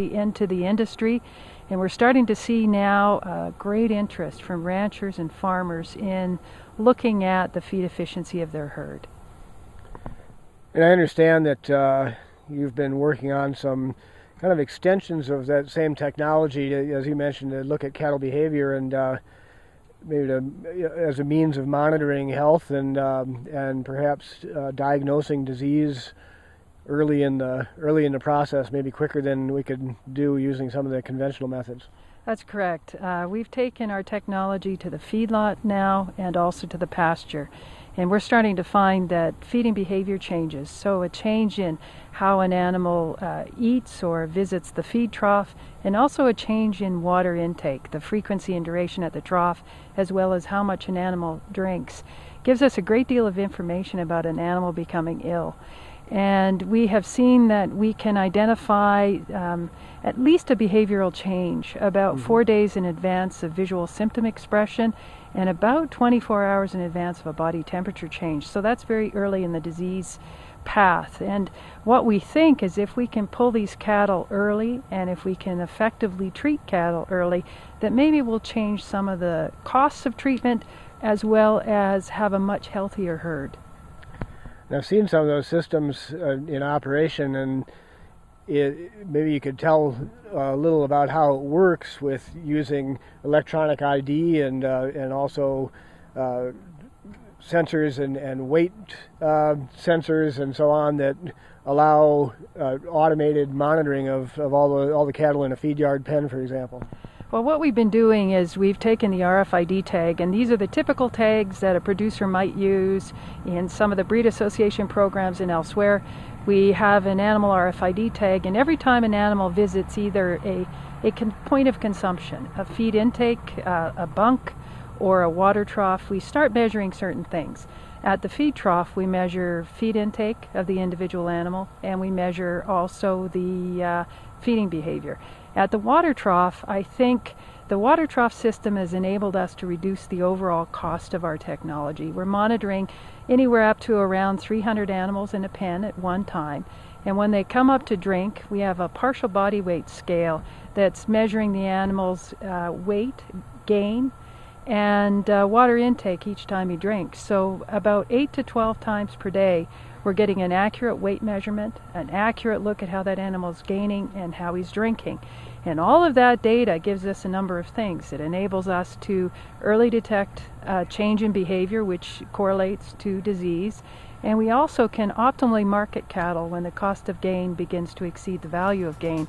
into the industry, and we're starting to see now great interest from ranchers and farmers in looking at the feed efficiency of their herd. And I understand that you've been working on some kind of extensions of that same technology, as you mentioned, to look at cattle behavior and maybe as a means of monitoring health and perhaps diagnosing disease early in the process, maybe quicker than we could do using some of the conventional methods. That's correct. We've taken our technology to the feedlot now and also to the pasture. And we're starting to find that feeding behavior changes. So a change in how an animal eats or visits the feed trough, and also a change in water intake, the frequency and duration at the trough, as well as how much an animal drinks, gives us a great deal of information about an animal becoming ill. And we have seen that we can identify at least a behavioral change about 4 days in advance of visual symptom expression and about 24 hours in advance of a body temperature change. So that's very early in the disease path. And what we think is if we can pull these cattle early and if we can effectively treat cattle early, that maybe we'll change some of the costs of treatment as well as have a much healthier herd. I've seen some of those systems in operation, and maybe you could tell a little about how it works with using electronic ID and also sensors and weight sensors and so on that allow automated monitoring of all the cattle in a feed yard pen, for example. Well, what we've been doing is we've taken the RFID tag, and these are the typical tags that a producer might use in some of the breed association programs and elsewhere. We have an animal RFID tag, and every time an animal visits either a point of consumption, a feed intake, a bunk, or a water trough, we start measuring certain things. At the feed trough, we measure feed intake of the individual animal, and we measure also the feeding behavior. At the water trough, I think the water trough system has enabled us to reduce the overall cost of our technology. We're monitoring anywhere up to around 300 animals in a pen at one time. And when they come up to drink, we have a partial body weight scale that's measuring the animal's weight gain and water intake each time he drinks. So about 8 to 12 times per day, we're getting an accurate weight measurement, an accurate look at how that animal's gaining and how he's drinking. And all of that data gives us a number of things. It enables us to early detect change in behavior, which correlates to disease. And we also can optimally market cattle when the cost of gain begins to exceed the value of gain.